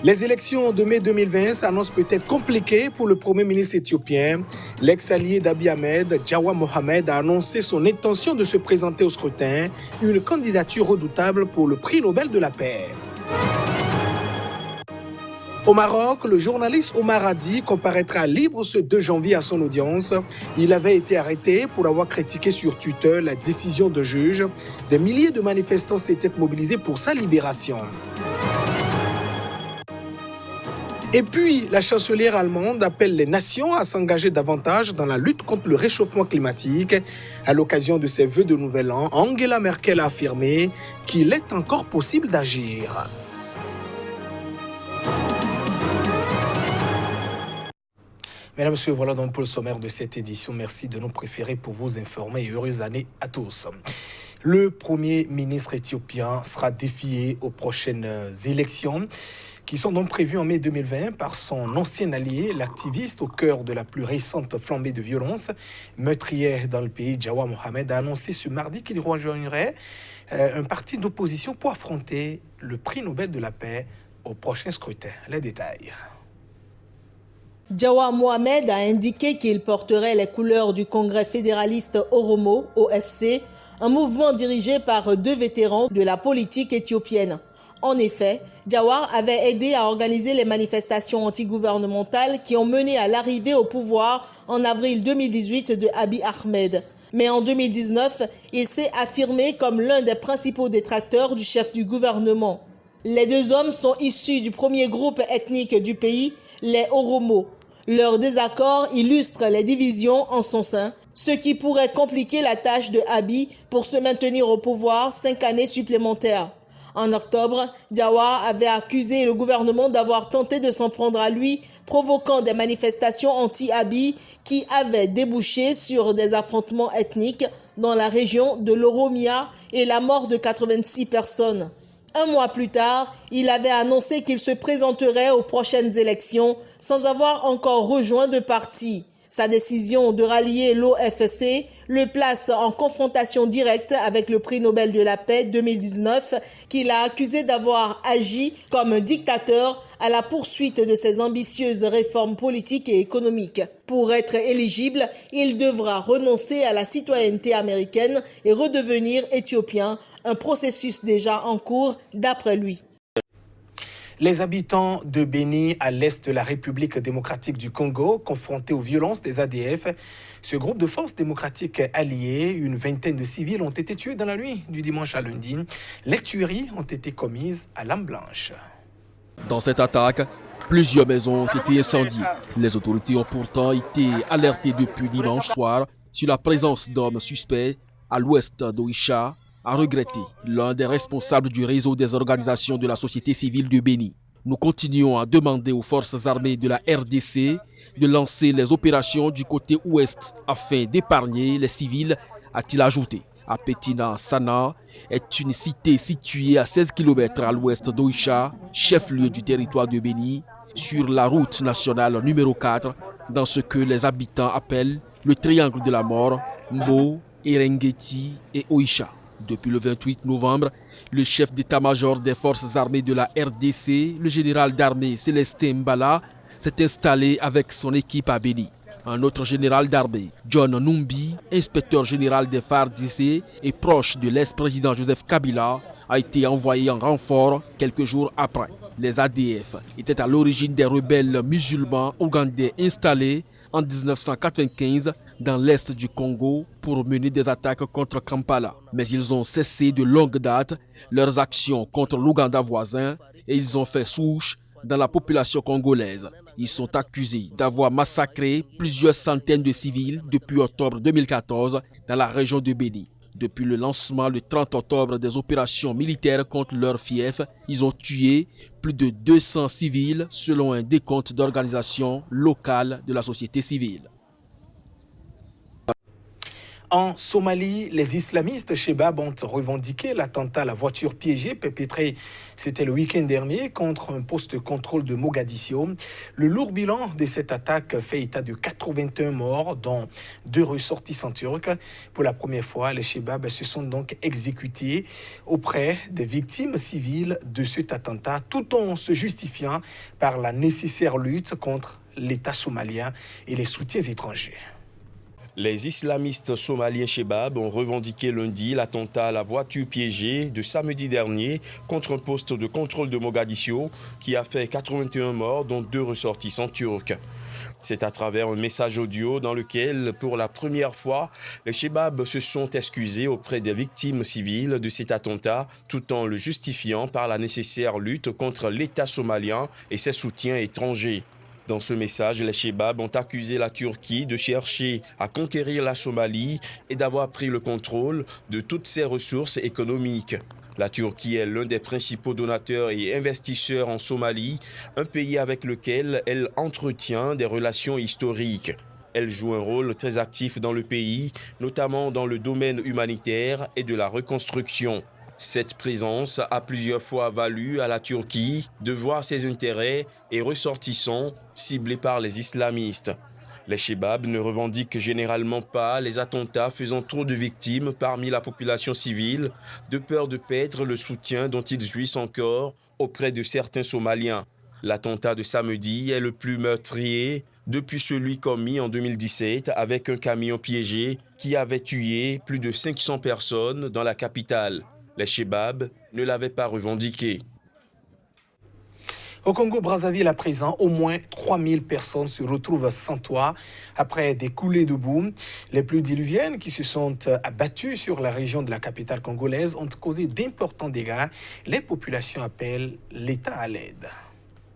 Les élections de mai 2020 s'annoncent peut-être compliquées pour le Premier ministre éthiopien. L'ex-allié d'Abiy Ahmed, Jawar Mohammed, a annoncé son intention de se présenter au scrutin, une candidature redoutable pour le prix Nobel de la paix. Au Maroc, le journaliste Omar Hadi comparaîtra libre ce 2 janvier à son audience. Il avait été arrêté pour avoir critiqué sur Twitter la décision de juge. Des milliers de manifestants s'étaient mobilisés pour sa libération. Et puis, la chancelière allemande appelle les nations à s'engager davantage dans la lutte contre le réchauffement climatique. À l'occasion de ses vœux de Nouvel An, Angela Merkel a affirmé qu'il est encore possible d'agir. Mesdames et messieurs, voilà donc pour le sommaire de cette édition. Merci de nous préférer pour vous informer et heureuse année à tous. Le Premier ministre éthiopien sera défié aux prochaines élections qui sont donc prévues en mai 2020 par son ancien allié, l'activiste au cœur de la plus récente flambée de violence meurtrière dans le pays, Jawar Mohammed, a annoncé ce mardi qu'il rejoindrait un parti d'opposition pour affronter le prix Nobel de la paix au prochain scrutin. Les détails. Jawar Mohammed a indiqué qu'il porterait les couleurs du Congrès fédéraliste Oromo, OFC, un mouvement dirigé par 2 vétérans de la politique éthiopienne. En effet, Jawar avait aidé à organiser les manifestations antigouvernementales qui ont mené à l'arrivée au pouvoir en avril 2018 de Abiy Ahmed. Mais en 2019, il s'est affirmé comme l'un des principaux détracteurs du chef du gouvernement. Les 2 hommes sont issus du premier groupe ethnique du pays, les Oromo. Leur désaccord illustre les divisions en son sein, ce qui pourrait compliquer la tâche de Abiy pour se maintenir au pouvoir 5 années supplémentaires. En octobre, Jawar avait accusé le gouvernement d'avoir tenté de s'en prendre à lui, provoquant des manifestations anti-Abiy qui avaient débouché sur des affrontements ethniques dans la région de l'Oromia et la mort de 86 personnes. 1 mois plus tard, il avait annoncé qu'il se présenterait aux prochaines élections sans avoir encore rejoint de parti. Sa décision de rallier l'OFC le place en confrontation directe avec le prix Nobel de la paix 2019 qu'il a accusé d'avoir agi comme un dictateur à la poursuite de ses ambitieuses réformes politiques et économiques. Pour être éligible, il devra renoncer à la citoyenneté américaine et redevenir éthiopien, un processus déjà en cours d'après lui. Les habitants de Béni, à l'est de la République démocratique du Congo, confrontés aux violences des ADF, ce groupe de forces démocratiques alliées, une vingtaine de civils ont été tués dans la nuit du dimanche à lundi. Les tueries ont été commises à l'arme blanche. Dans cette attaque, plusieurs maisons ont été incendiées. Les autorités ont pourtant été alertées depuis dimanche soir sur la présence d'hommes suspects à l'ouest d'Oïcha, a regretté l'un des responsables du réseau des organisations de la société civile de Béni. Nous continuons à demander aux forces armées de la RDC de lancer les opérations du côté ouest afin d'épargner les civils, a-t-il ajouté. Apetina Sana est une cité située à 16 km à l'ouest d'Oïcha, chef-lieu du territoire de Béni, sur la route nationale numéro 4, dans ce que les habitants appellent le triangle de la mort, Mbo, Erengeti et Oïcha. Depuis le 28 novembre, le chef d'état-major des forces armées de la RDC, le général d'armée Célestin Mbala, s'est installé avec son équipe à Béni. Un autre général d'armée, John Numbi, inspecteur général des FARDC et proche de l'ex-président Joseph Kabila, a été envoyé en renfort quelques jours après. Les ADF étaient à l'origine des rebelles musulmans ougandais installés en 1995 dans l'est du Congo pour mener des attaques contre Kampala. Mais ils ont cessé de longue date leurs actions contre l'Ouganda voisin et ils ont fait souche dans la population congolaise. Ils sont accusés d'avoir massacré plusieurs centaines de civils depuis octobre 2014 dans la région de Béni. Depuis le lancement le 30 octobre des opérations militaires contre leur fief, ils ont tué plus de 200 civils selon un décompte d'organisations locales de la société civile. En Somalie, les islamistes Chebab ont revendiqué l'attentat à la voiture piégée perpétré, c'était le week-end dernier, contre un poste de contrôle de Mogadiscio. Le lourd bilan de cette attaque fait état de 81 morts, dont 2 ressortissants turcs. Pour la première fois, les Chebab se sont donc exécutés auprès des victimes civiles de cet attentat, tout en se justifiant par la nécessaire lutte contre l'État somalien et les soutiens étrangers. Les islamistes somaliens Chebab ont revendiqué lundi l'attentat à la voiture piégée de samedi dernier contre un poste de contrôle de Mogadiscio qui a fait 81 morts, dont 2 ressortissants turcs. C'est à travers un message audio dans lequel, pour la première fois, les Chebab se sont excusés auprès des victimes civiles de cet attentat, tout en le justifiant par la nécessaire lutte contre l'État somalien et ses soutiens étrangers. Dans ce message, les Chebab ont accusé la Turquie de chercher à conquérir la Somalie et d'avoir pris le contrôle de toutes ses ressources économiques. La Turquie est l'un des principaux donateurs et investisseurs en Somalie, un pays avec lequel elle entretient des relations historiques. Elle joue un rôle très actif dans le pays, notamment dans le domaine humanitaire et de la reconstruction. Cette présence a plusieurs fois valu à la Turquie de voir ses intérêts et ressortissants ciblés par les islamistes. Les Chebab ne revendiquent généralement pas les attentats faisant trop de victimes parmi la population civile, de peur de perdre le soutien dont ils jouissent encore auprès de certains Somaliens. L'attentat de samedi est le plus meurtrier depuis celui commis en 2017 avec un camion piégé qui avait tué plus de 500 personnes dans la capitale. Les Chebab ne l'avaient pas revendiqué. Au Congo-Brazzaville à présent, au moins 3000 personnes se retrouvent sans toit après des coulées de boue. Les pluies diluviennes qui se sont abattues sur la région de la capitale congolaise ont causé d'importants dégâts. Les populations appellent l'État à l'aide.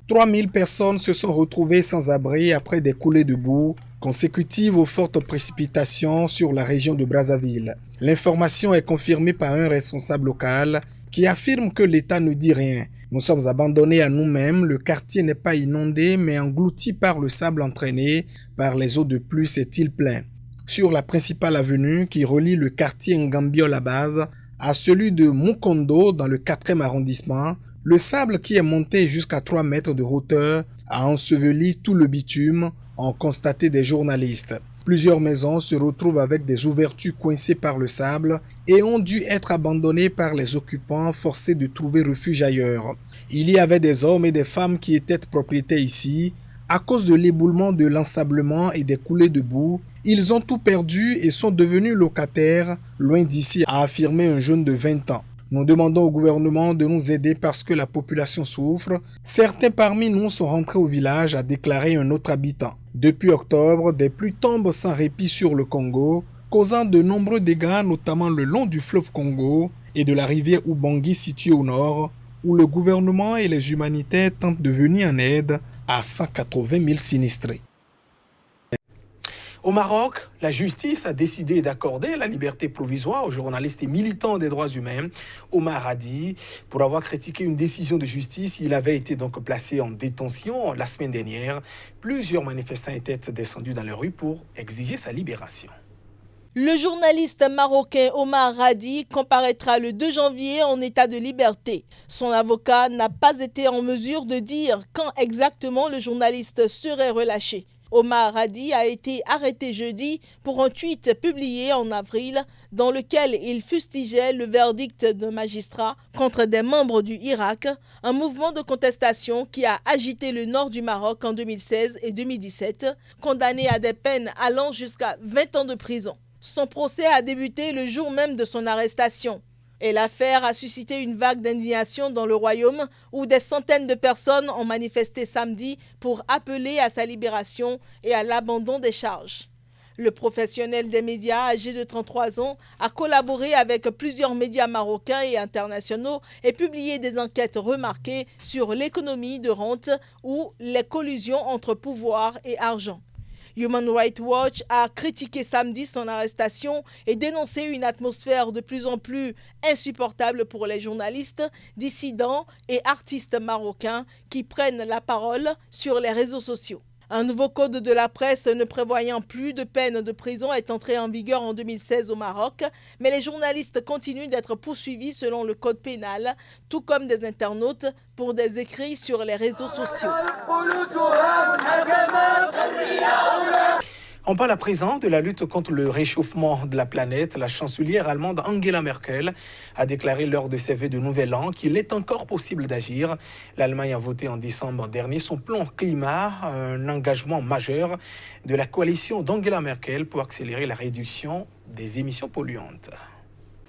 3000 personnes se sont retrouvées sans abri après des coulées de boue consécutives aux fortes précipitations sur la région de Brazzaville. L'information est confirmée par un responsable local qui affirme que l'État ne dit rien. Nous sommes abandonnés à nous-mêmes, le quartier n'est pas inondé mais englouti par le sable entraîné par les eaux de pluie, s'est-il plaint. Sur la principale avenue qui relie le quartier Ngambio à base à celui de Mukondo dans le 4e arrondissement, le sable qui est monté jusqu'à 3 mètres de hauteur a enseveli tout le bitume, ont constaté des journalistes. Plusieurs maisons se retrouvent avec des ouvertures coincées par le sable et ont dû être abandonnées par les occupants forcés de trouver refuge ailleurs. Il y avait des hommes et des femmes qui étaient propriétaires ici. À cause de l'éboulement de l'ensablement et des coulées de boue, ils ont tout perdu et sont devenus locataires loin d'ici, a affirmé un jeune de 20 ans. Nous demandons au gouvernement de nous aider parce que la population souffre. Certains parmi nous sont rentrés au village, a déclaré un autre habitant. Depuis octobre, des pluies tombent sans répit sur le Congo, causant de nombreux dégâts, notamment le long du fleuve Congo et de la rivière Ubangi située au nord, où le gouvernement et les humanitaires tentent de venir en aide à 180 000 sinistrés. Au Maroc, la justice a décidé d'accorder la liberté provisoire au journaliste et militant des droits humains Omar Hadi. Pour avoir critiqué une décision de justice, il avait été donc placé en détention la semaine dernière. Plusieurs manifestants étaient descendus dans les rues pour exiger sa libération. Le journaliste marocain Omar Hadi comparaîtra le 2 janvier en état de liberté. Son avocat n'a pas été en mesure de dire quand exactement le journaliste serait relâché. Omar Hadi a été arrêté jeudi pour un tweet publié en avril dans lequel il fustigeait le verdict d'un magistrat contre des membres du Hirak, un mouvement de contestation qui a agité le nord du Maroc en 2016 et 2017, condamné à des peines allant jusqu'à 20 ans de prison. Son procès a débuté le jour même de son arrestation. Et l'affaire a suscité une vague d'indignation dans le royaume où des centaines de personnes ont manifesté samedi pour appeler à sa libération et à l'abandon des charges. Le professionnel des médias, âgé de 33 ans, a collaboré avec plusieurs médias marocains et internationaux et publié des enquêtes remarquées sur l'économie de rente ou les collusions entre pouvoir et argent. Human Rights Watch a critiqué samedi son arrestation et dénoncé une atmosphère de plus en plus insupportable pour les journalistes, dissidents et artistes marocains qui prennent la parole sur les réseaux sociaux. Un nouveau code de la presse ne prévoyant plus de peine de prison est entré en vigueur en 2016 au Maroc, mais les journalistes continuent d'être poursuivis selon le code pénal, tout comme des internautes pour des écrits sur les réseaux sociaux. On parle à présent de la lutte contre le réchauffement de la planète. La chancelière allemande Angela Merkel a déclaré lors de ses vœux de Nouvel An qu'il est encore possible d'agir. L'Allemagne a voté en décembre dernier son plan climat, un engagement majeur de la coalition d'Angela Merkel pour accélérer la réduction des émissions polluantes.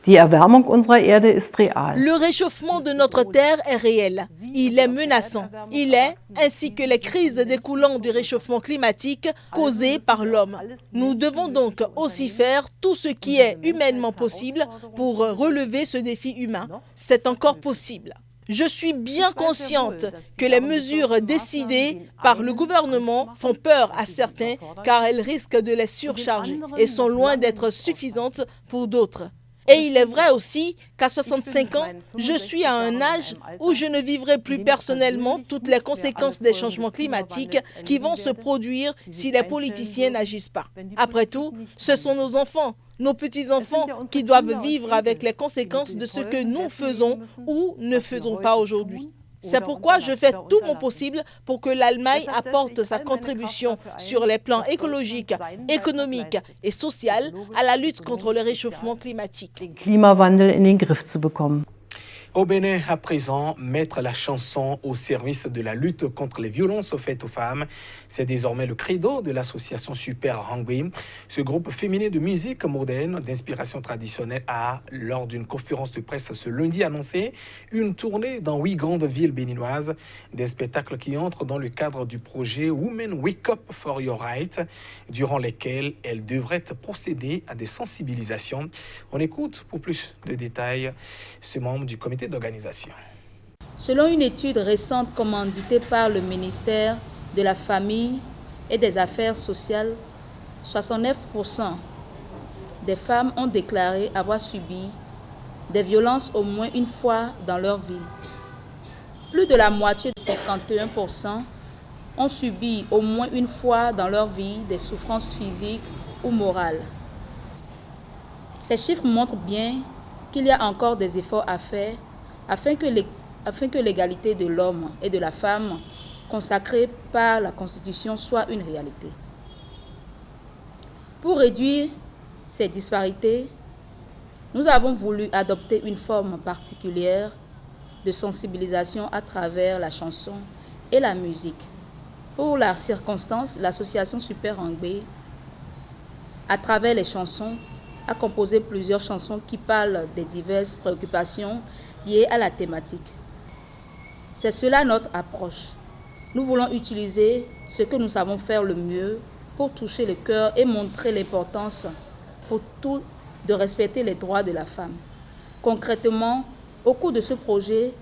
Die Erwärmung unserer Erde ist real. Le réchauffement de notre Terre est réel. Il est menaçant. Il est, ainsi que les crises découlant du réchauffement climatique causées par l'homme. Nous devons donc aussi faire tout ce qui est humainement possible pour relever ce défi humain. C'est encore possible. Je suis bien consciente que les mesures décidées par le gouvernement font peur à certains car elles risquent de les surcharger et sont loin d'être suffisantes pour d'autres. Et il est vrai aussi qu'à 65 ans, je suis à un âge où je ne vivrai plus personnellement toutes les conséquences des changements climatiques qui vont se produire si les politiciens n'agissent pas. Après tout, ce sont nos enfants, nos petits-enfants qui doivent vivre avec les conséquences de ce que nous faisons ou ne faisons pas aujourd'hui. C'est pourquoi je fais tout mon possible pour que l'Allemagne apporte sa contribution sur les plans écologiques, économiques et social à la lutte contre le réchauffement climatique. Den Klimawandel in den Griff zu bekommen. Au Bénin, à présent, mettre la chanson au service de la lutte contre les violences faites aux femmes, c'est désormais le credo de l'association Super Hangui. Ce groupe féminin de musique moderne d'inspiration traditionnelle a, lors d'une conférence de presse ce lundi, annoncé une tournée dans 8 grandes villes béninoises, des spectacles qui entrent dans le cadre du projet Women Wake Up for Your Right, durant lesquels elles devraient procéder à des sensibilisations. On écoute pour plus de détails ce membre du comité d'organisation. Selon une étude récente commanditée par le ministère de la Famille et des Affaires sociales, 69% des femmes ont déclaré avoir subi des violences au moins une fois dans leur vie. Plus de la moitié, 51%, ont subi au moins une fois dans leur vie des souffrances physiques ou morales. Ces chiffres montrent bien qu'il y a encore des efforts à faire afin que l'égalité de l'homme et de la femme consacrée par la Constitution soit une réalité. Pour réduire ces disparités, nous avons voulu adopter une forme particulière de sensibilisation à travers la chanson et la musique. Pour la circonstance, l'association Super Hangui, à travers les chansons, a composé plusieurs chansons qui parlent des diverses préoccupations liées à la thématique. C'est cela notre approche. Nous voulons utiliser ce que nous savons faire le mieux pour toucher le cœur et montrer l'importance pour tout de respecter les droits de la femme. Concrètement, au cours de ce projet,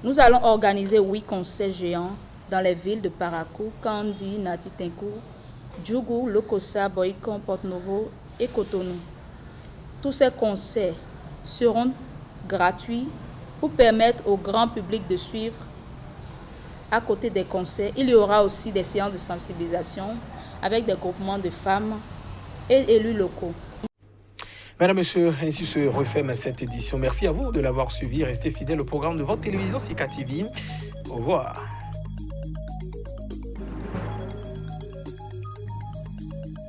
nous allons organiser 8 concerts géants dans les villes de Parakou, Kandi, Natitinkou, Djougou, Lokossa, Boïkon, Porto-Novo et Cotonou. Tous ces concerts seront gratuits pour permettre au grand public de suivre. À côté des concerts, il y aura aussi des séances de sensibilisation avec des groupements de femmes et élus locaux. Mesdames, Messieurs, ainsi se referme cette édition. Merci à vous de l'avoir suivi. Restez fidèles au programme de votre télévision Sika TV. Au revoir.